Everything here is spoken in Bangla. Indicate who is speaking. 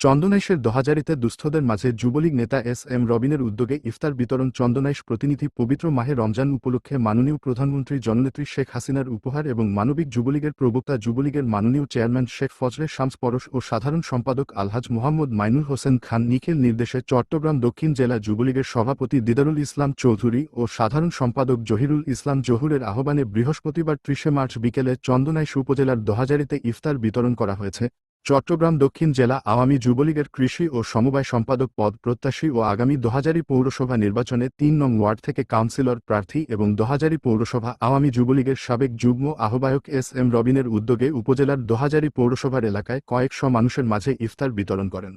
Speaker 1: চন্দনাইশের দহাজারিতে দুস্থদের মাঝে যুবলীগ নেতা এস এম রবিনের উদ্যোগে ইফতার বিতরণ। চন্দনাইশ প্রতিনিধি। পবিত্র মাহে রমজান উপলক্ষে মাননীয় প্রধানমন্ত্রী জননেত্রী শেখ হাসিনার উপহার এবং মানবিক যুবলীগের প্রবক্তা যুবলীগের মাননীয় চেয়ারম্যান শেখ ফজলে শামস পরশ ও সাধারণ সম্পাদক আলহাজ মোহাম্মদ মাইনুর হোসেন খান নিখিল নির্দেশে চট্টগ্রাম দক্ষিণ জেলা যুবলীগের সভাপতি দিদারুল ইসলাম চৌধুরী ও সাধারণ সম্পাদক জহিরুল ইসলাম জহুরের আহ্বানে বৃহস্পতিবার ৩০ মার্চ বিকেলে চন্দনাইশ উপজেলার দহাজারিতে ইফতার বিতরণ করা হয়েছে। চট্টগ্রাম দক্ষিণ জেলা আওয়ামী যুবলীগের কৃষি ও সমবায় সম্পাদক পদ প্রত্যাশী ও আগামী দহাজারি পৌরসভা নির্বাচনে ৩ নং ওয়ার্ড থেকে কাউন্সিলর প্রার্থী এবং দহাজারি পৌরসভা আওয়ামী যুবলীগের সাবেক যুগ্ম আহ্বায়ক এস এম রবিনের উদ্যোগে উপজেলার দহাজারি পৌরসভার এলাকায় কয়েকশ মানুষের মাঝে ইফতার বিতরণ করেন।